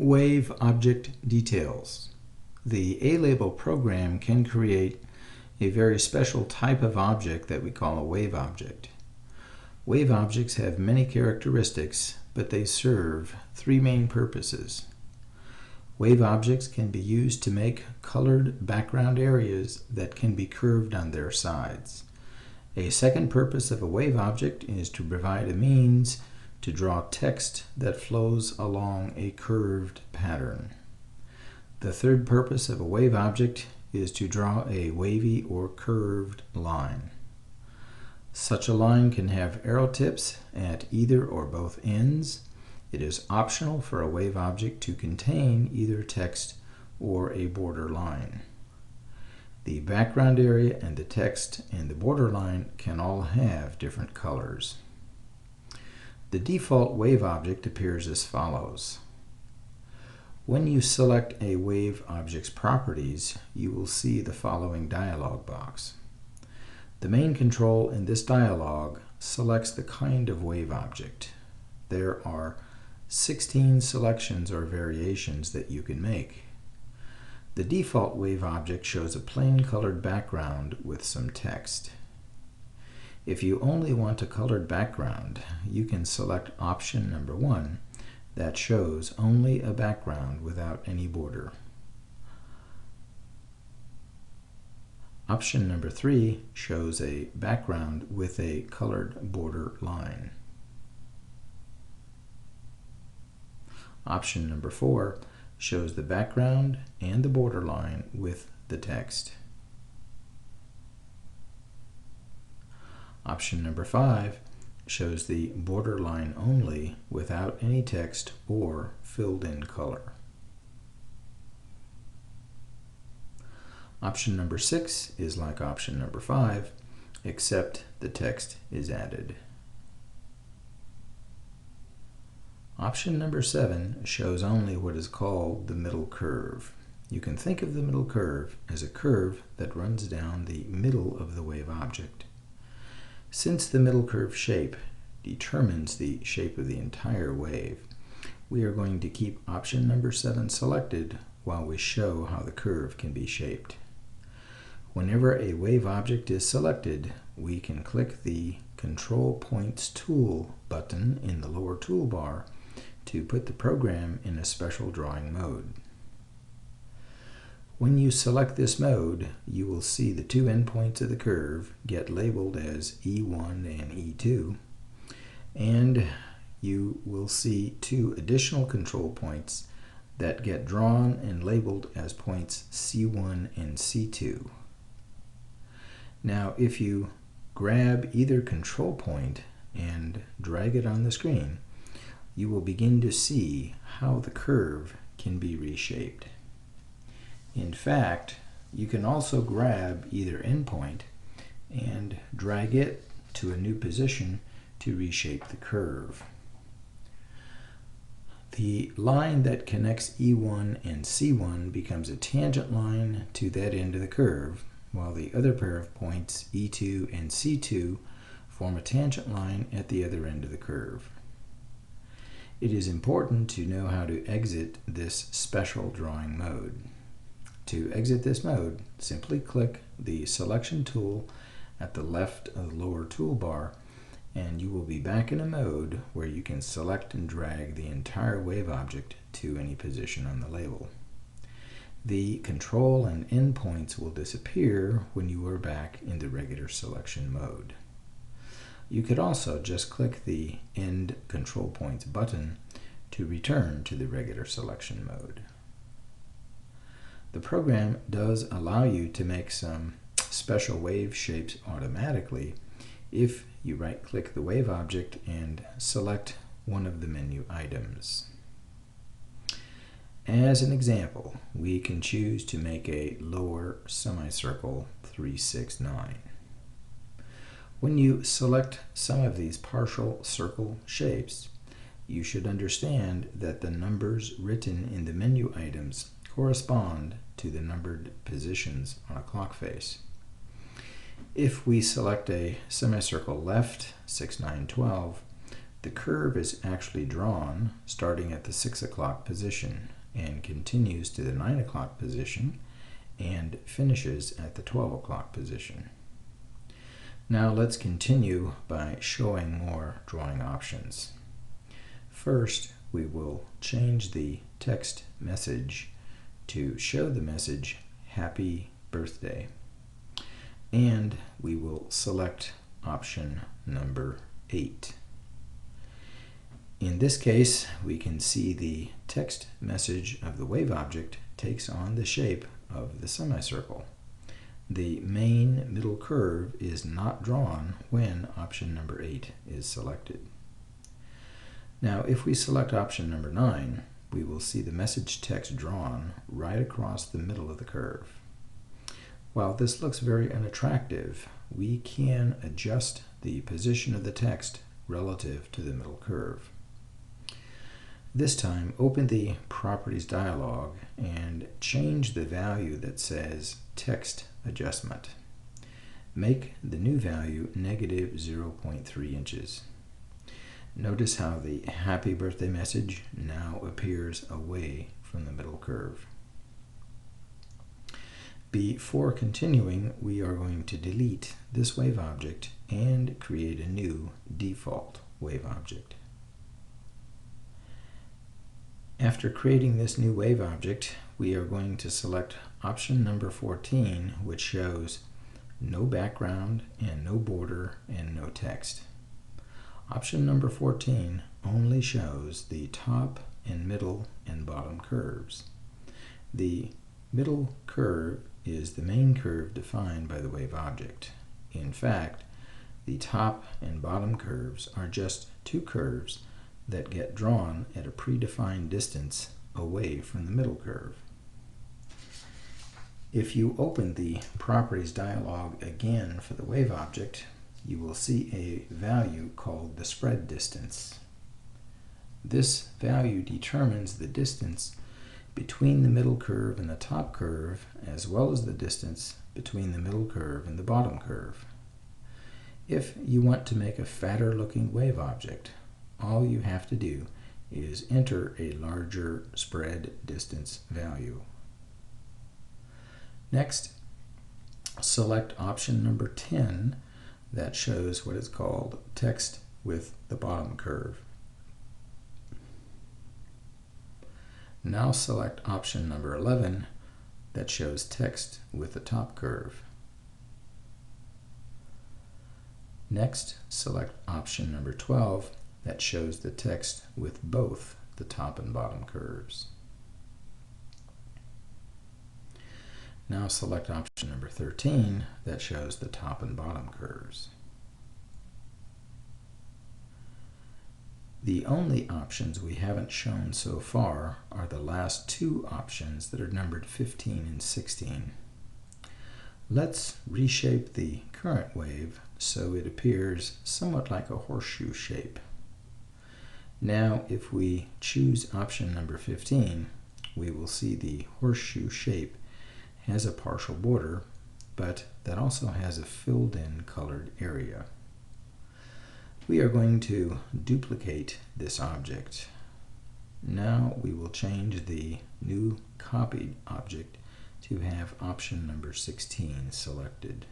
Wave object details. The A-label program can create a very special type of object that we call a wave object. Wave objects have many characteristics, but they serve three main purposes. Wave objects can be used to make colored background areas that can be curved on their sides. A second purpose of a wave object is to provide a means to draw text that flows along a curved pattern. The third purpose of a wave object is to draw a wavy or curved line. Such a line can have arrow tips at either or both ends. It is optional for a wave object to contain either text or a border line. The background area and the text and the border line can all have different colors. The default wave object appears as follows. When you select a wave object's properties, you will see the following dialog box. The main control in this dialog selects the kind of wave object. There are 16 selections or variations that you can make. The default wave object shows a plain colored background with some text. If you only want a colored background, you can select option number 1 that shows only a background without any border. Option number 3 shows a background with a colored border line. Option number 4 shows the background and the border line with the text. Option number 5 shows the border line only without any text or filled in color. Option number 6 is like option number 5, except the text is added. Option number 7 shows only what is called the middle curve. You can think of the middle curve as a curve that runs down the middle of the wave object. Since the middle curve shape determines the shape of the entire wave, we are going to keep option number 7 selected while we show how the curve can be shaped. Whenever a wave object is selected, we can click the Control Points Tool button in the lower toolbar to put the program in a special drawing mode. When you select this mode, you will see the two endpoints of the curve get labeled as E1 and E2, and you will see two additional control points that get drawn and labeled as points C1 and C2. Now, if you grab either control point and drag it on the screen, you will begin to see how the curve can be reshaped. In fact, you can also grab either endpoint and drag it to a new position to reshape the curve. The line that connects E1 and C1 becomes a tangent line to that end of the curve, while the other pair of points, E2 and C2, form a tangent line at the other end of the curve. It is important to know how to exit this special drawing mode. To exit this mode, simply click the selection tool at the left of the lower toolbar, and you will be back in a mode where you can select and drag the entire wave object to any position on the label. The control and endpoints will disappear when you are back in the regular selection mode. You could also just click the End Control Points button to return to the regular selection mode. The program does allow you to make some special wave shapes automatically if you right-click the wave object and select one of the menu items. As an example, we can choose to make a lower semicircle 369. When you select some of these partial circle shapes, you should understand that the numbers written in the menu items correspond to the numbered positions on a clock face. If we select a semicircle left 6912, The curve is actually drawn starting at the 6 o'clock position and continues to the 9 o'clock position and finishes at the 12 o'clock position. Now let's continue by showing more drawing options. First, we will change the text message to show the message Happy Birthday. And we will select option number 8. In this case, we can see the text message of the wave object takes on the shape of the semicircle. The main middle curve is not drawn when option number 8 is selected. Now, if we select option number 9, we will see the message text drawn right across the middle of the curve. While this looks very unattractive, we can adjust the position of the text relative to the middle curve. This time, open the Properties dialog and change the value that says Text Adjustment. Make the new value negative 0.3 inches. Notice how the Happy Birthday message now appears away from the middle curve. Before continuing, we are going to delete this wave object and create a new default wave object. After creating this new wave object, we are going to select option number 14, which shows no background and no border and no text. Option number 14 only shows the top and middle and bottom curves. The middle curve is the main curve defined by the wave object. In fact, the top and bottom curves are just two curves that get drawn at a predefined distance away from the middle curve. If you open the Properties dialog again for the wave object, you will see a value called the spread distance. This value determines the distance between the middle curve and the top curve, as well as the distance between the middle curve and the bottom curve. If you want to make a fatter looking wave object, all you have to do is enter a larger spread distance value. Next, select option number 10 that shows what is called text with the bottom curve. Now select option number 11 that shows text with the top curve. Next, select option number 12 that shows the text with both the top and bottom curves. Now select option number 13 that shows the top and bottom curves. The only options we haven't shown so far are the last two options that are numbered 15 and 16. Let's reshape the current wave so it appears somewhat like a horseshoe shape. Now, if we choose option number 15, we will see the horseshoe shape has a partial border, but that also has a filled-in colored area. We are going to duplicate this object. Now we will change the new copied object to have option number 16 selected.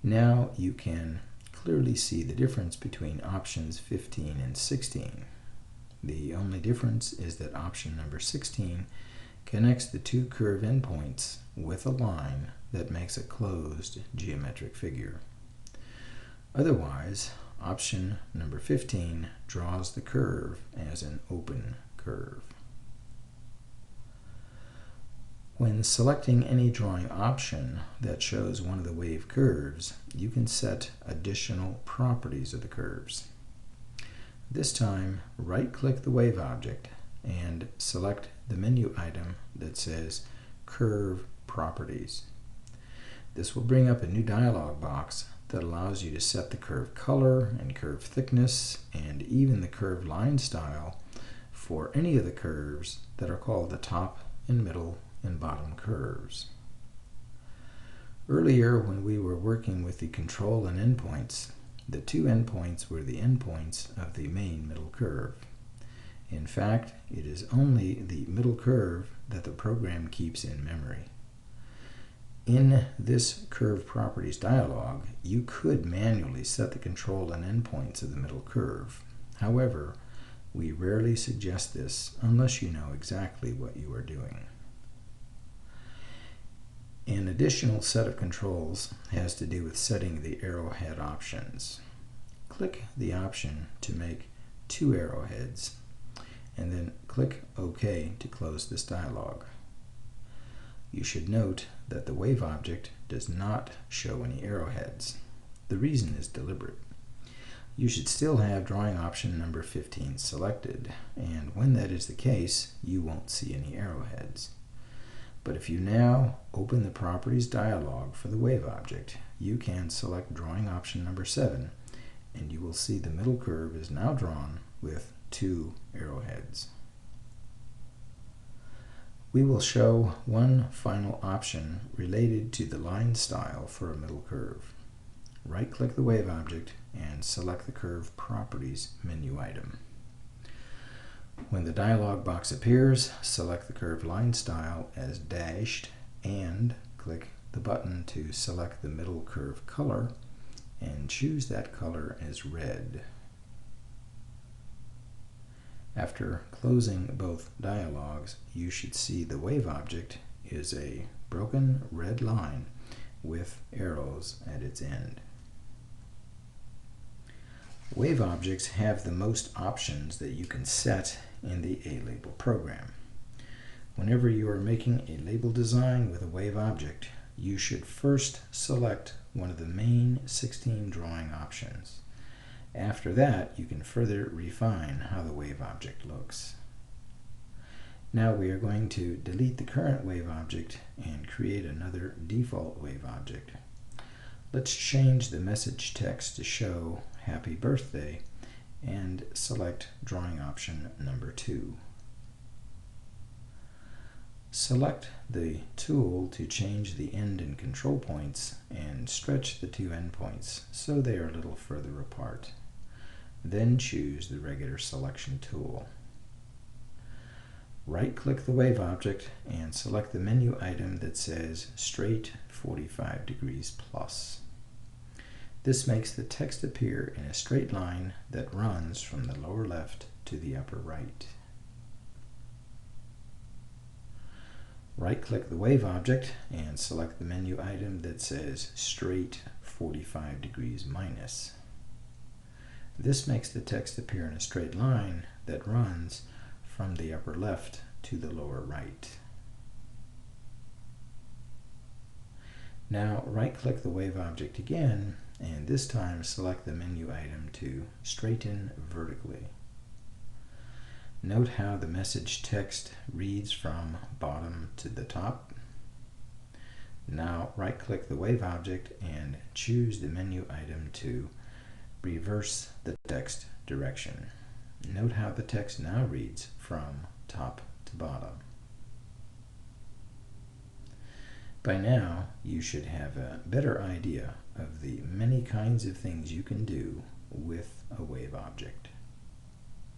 Now you can clearly see the difference between options 15 and 16. The only difference is that option number 16 connects the two curve endpoints with a line that makes a closed geometric figure. Otherwise, option number 15 draws the curve as an open curve. When selecting any drawing option that shows one of the wave curves, you can set additional properties of the curves. This time, right-click the wave object and select the menu item that says Curve Properties. This will bring up a new dialog box that allows you to set the curve color and curve thickness and even the curve line style for any of the curves that are called the top and middle and bottom curves. Earlier, when we were working with the control and endpoints, the two endpoints were the endpoints of the main middle curve. In fact, it is only the middle curve that the program keeps in memory. In this curve properties dialog, you could manually set the control and endpoints of the middle curve. However, we rarely suggest this unless you know exactly what you are doing. An additional set of controls has to do with setting the arrowhead options. Click the option to make two arrowheads, and then click OK to close this dialog. You should note that the wave object does not show any arrowheads. The reason is deliberate. You should still have drawing option number 15 selected, and when that is the case, you won't see any arrowheads. But if you now open the Properties dialog for the wave object, you can select drawing option number 7, and you will see the middle curve is now drawn with two arrowheads. We will show one final option related to the line style for a middle curve. Right-click the wave object and select the Curve Properties menu item. When the dialog box appears, select the curve line style as dashed and click the button to select the middle curve color and choose that color as red. After closing both dialogs, you should see the wave object is a broken red line with arrows at its end. Wave objects have the most options that you can set in the A-Label program. Whenever you are making a label design with a wave object, you should first select one of the main 16 drawing options. After that, you can further refine how the wave object looks. Now we are going to delete the current wave object and create another default wave object. Let's change the message text to show Happy Birthday and select drawing option number 2. Select the tool to change the end and control points and stretch the two endpoints so they are a little further apart. Then choose the regular selection tool. Right-click the wave object and select the menu item that says Straight 45 degrees plus. This makes the text appear in a straight line that runs from the lower left to the upper right. Right-click the wave object and select the menu item that says Straight 45 degrees minus. This makes the text appear in a straight line that runs from the upper left to the lower right. Now right-click the wave object again, and this time select the menu item to Straighten vertically. Note how the message text reads from bottom to the top. Now right-click the wave object and choose the menu item to reverse the text direction. Note how the text now reads from top to bottom. By now, you should have a better idea of the many kinds of things you can do with a wave object.